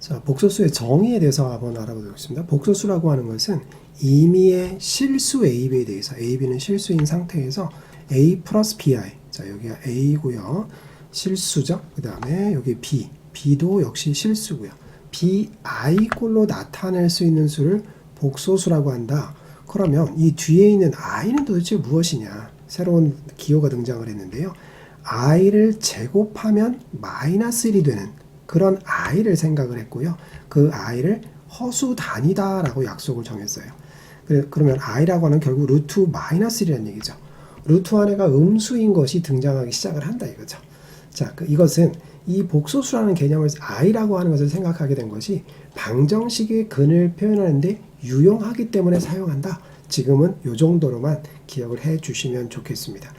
자, 복소수의 정의에 대해서 한번 알아보겠습니다. 복소수라고 하는 것은 임의의 실수 AB에 대해서, AB는 실수인 상태에서 A 플러스 BI, 자 여기가 A고요. 실수죠. 그 다음에 여기 B, B도 역시 실수고요. BI꼴로 나타낼 수 있는 수를 복소수라고 한다. 그러면 이 뒤에 있는 I는 도대체 무엇이냐? 새로운 기호가 등장을 했는데요. I를 제곱하면 마이너스 1이 되는 그런 I를 생각을 했고요. 그 I를 허수 단위다 라고 약속을 정했어요. 그러면 I라고 하는 결국 루트 마이너스 1이라는 얘기죠. 루트 안에가 음수인 것이 등장하기 시작을 한다 이거죠. 자, 이것은 이 복소수라는 개념을 I라고 하는 것을 생각하게 된 것이 방정식의 근을 표현하는데 유용하기 때문에 사용한다. 지금은 이 정도로만 기억을 해 주시면 좋겠습니다.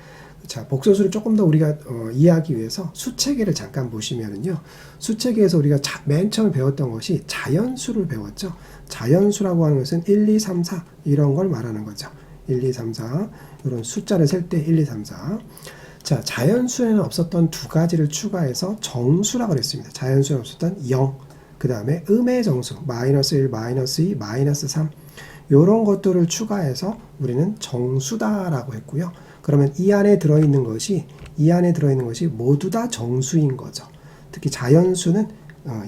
자, 복소수를 조금 더 우리가 이해하기 위해서 수체계를 잠깐 보시면은요. 수체계에서 우리가 맨 처음 배웠던 것이 자연수를 배웠죠. 자연수라고 하는 것은 1, 2, 3, 4 이런 걸 말하는 거죠. 1, 2, 3, 4 이런 숫자를 셀 때 1, 2, 3, 4. 자, 자연수에는 없었던 두 가지를 추가해서 정수라고 그랬습니다. 자연수에 없었던 0, 그 다음에 음의 정수, 마이너스 1, 마이너스 2, 마이너스 3 이런 것들을 추가해서 우리는 정수다라고 했고요. 그러면 이 안에 들어있는 것이 모두 다 정수인 거죠. 특히 자연수는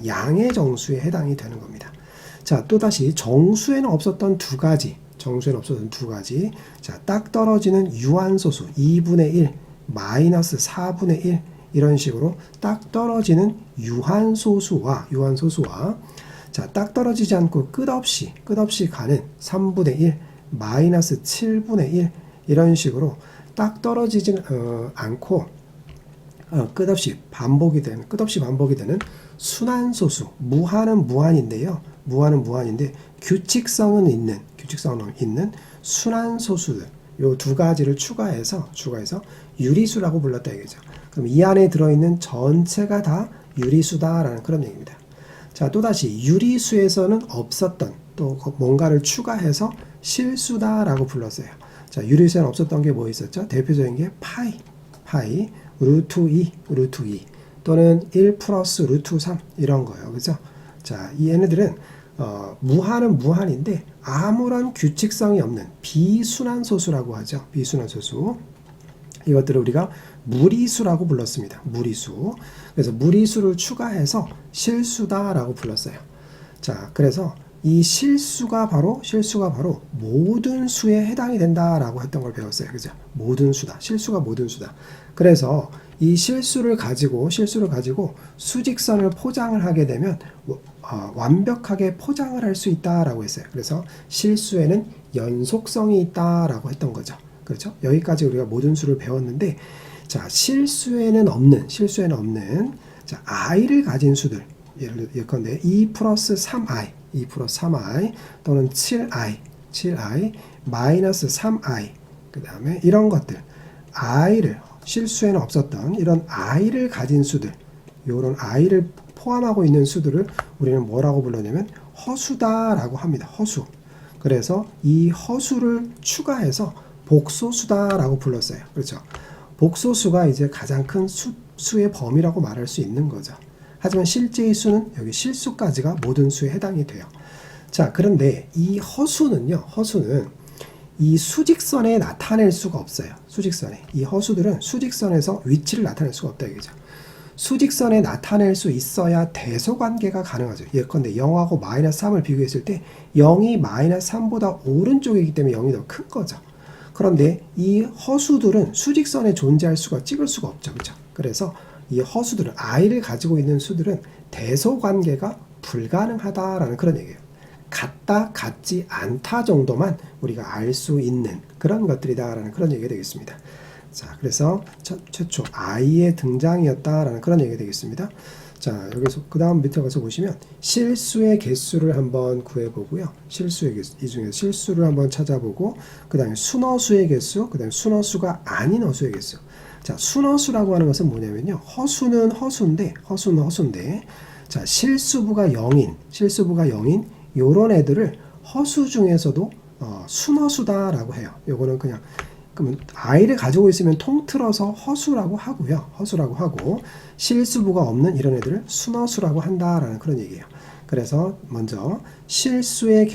양의 정수에 해당이 되는 겁니다. 자, 또다시 정수에는 없었던 두 가지. 자, 딱 떨어지는 유한소수 2분의 1, 마이너스 4분의 1 이런 식으로 딱 떨어지는 유한소수와 자, 딱 떨어지지 않고 끝없이 가는 3분의 1, 마이너스 7분의 1 이런 식으로 딱 떨어지지 않고 끝없이 반복이 되는 순환소수, 무한은 무한인데요. 규칙성은 있는 순환소수들 요 두 가지를 추가해서 유리수라고 불렀다 이거죠. 그럼 이 안에 들어있는 전체가 다 유리수다라는 그런 얘기입니다. 자, 또다시 유리수에서는 없었던 또 뭔가를 추가해서 실수다라고 불렀어요. 자, 유리수에는 없었던 게 뭐 있었죠? 대표적인 게 파이, 루트 2 또는 1 플러스 루트 3 이런 거예요. 그죠? 자, 이 얘네들은 무한은 무한인데 아무런 규칙성이 없는 비순환소수라고 하죠. 비순환소수. 이것들을 우리가 무리수라고 불렀습니다. 무리수. 그래서 무리수를 추가해서 실수다라고 불렀어요. 자, 그래서 이 실수가 바로 모든 수에 해당이 된다라고 했던 걸 배웠어요. 그죠? 모든 수다. 실수가 모든 수다. 그래서 이 실수를 가지고 수직선을 포장을 하게 되면 완벽하게 포장을 할 수 있다라고 했어요. 그래서 실수에는 연속성이 있다라고 했던 거죠. 그렇죠? 여기까지 우리가 모든 수를 배웠는데, 자, 실수에는 없는 자, i를 가진 수들 예컨대 2 플러스 3i 또는 7i 마이너스 3i 그 다음에 이런 것들 i를 실수에는 없었던 이런 i를 가진 수들, 이런 i를 포함하고 있는 수들을 우리는 뭐라고 불렀냐면 허수다라고 합니다. 허수. 그래서 이 허수를 추가해서 복소수다라고 불렀어요. 그렇죠? 복소수가 이제 가장 큰 수의 범위라고 말할 수 있는 거죠. 하지만 실제의 수는 여기 실수까지가 모든 수에 해당이 돼요. 자, 그런데 이 허수는 이 수직선에 나타낼 수가 없어요. 이 허수들은 수직선에서 위치를 나타낼 수가 없다 이거죠. 수직선에 나타낼 수 있어야 대소관계가 가능하죠. 예컨대 0하고 마이너스 3을 비교했을 때 0이 마이너스 3보다 오른쪽이기 때문에 0이 더 큰 거죠. 그런데 이 허수들은 수직선에 존재할 수가 찍을 수가 없죠. 그렇죠? 그래서 이 허수들은 i를 가지고 있는 수들은 대소관계가 불가능하다라는 그런 얘기예요. 같다, 같지 않다 정도만 우리가 알 수 있는 그런 것들이다라는 그런 얘기가 되겠습니다. 자, 그래서 최초 i의 등장이었다라는 그런 얘기가 되겠습니다. 자, 여기서 그 다음 밑에 가서 보시면 실수의 개수를 한번 구해보고요. 이 중에 실수를 한번 찾아보고 그 다음에 순허수의 개수, 그 다음에 순허수가 아닌 허수의 개수. 자, 순허수라고 하는 것은 뭐냐면요. 허수는 허수인데 자, 실수부가 0인 요런 애들을 허수 중에서도 순허수다라고 해요. 요거는 그냥 그러면 i를 가지고 있으면 통틀어서 허수라고 하고요. 허수라고 하고 실수부가 없는 이런 애들을 순허수라고 한다라는 그런 얘기예요. 그래서 먼저 실수를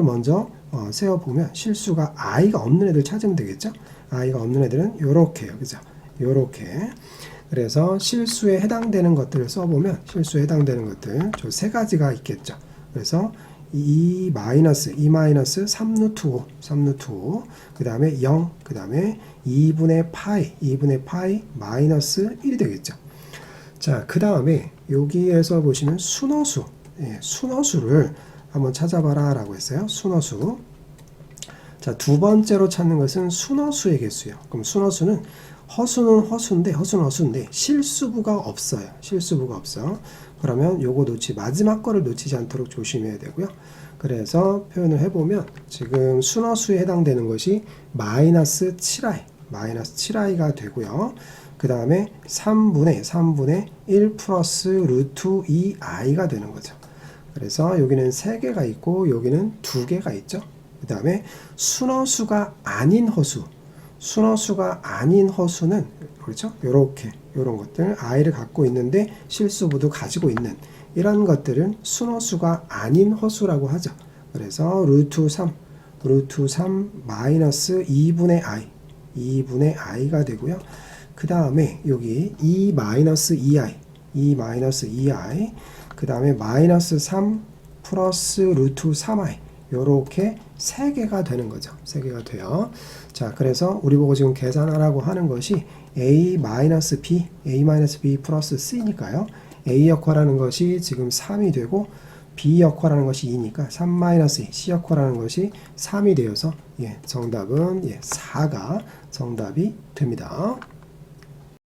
먼저 세어보면 실수가 i가 없는 애들 찾으면 되겠죠. i가 없는 애들은 요렇게요. 그죠? 요렇게. 그래서 실수에 해당되는 것들을 써보면 실수에 해당되는 것들 저 세 가지가 있겠죠. 그래서 3루트 5 그 다음에 0 그 다음에 2분의 파이 마이너스 1이 되겠죠. 자, 그 다음에 여기에서 보시면 순허수, 순허수를 한번 찾아봐라 라고 했어요. 순허수. 자, 두 번째로 찾는 것은 순허수의 개수예요. 그럼 순허수는 허수는 허수인데 실수부가 없어요. 실수부가 없어. 그러면 요거 마지막 거를 놓치지 않도록 조심해야 되고요. 그래서 표현을 해보면 지금 순허수에 해당되는 것이 마이너스 7i가 되고요. 그 다음에 3분의 1 플러스 루트 2i가 되는 거죠. 그래서 여기는 3개가 있고 여기는 2개가 있죠. 그 다음에 순허수가 아닌 허수는 그렇죠? 요런 것들 i를 갖고 있는데 실수부도 가지고 있는 이런 것들은 순허수가 아닌 허수라고 하죠. 그래서 루트 3 마이너스 2분의 i가 되고요. 그 다음에 여기 2 마이너스 2i 그 다음에 마이너스 3 플러스 루트 3i 요렇게 3개가 되는 거죠. 3개가 돼요. 자, 그래서 우리 보고 지금 계산하라고 하는 것이 a-b 플러스 c니까요. a 역할하는 것이 지금 3이 되고 b 역할하는 것이 2니까 3-2, c 역할하는 것이 3이 되어서 정답은 4가 정답이 됩니다.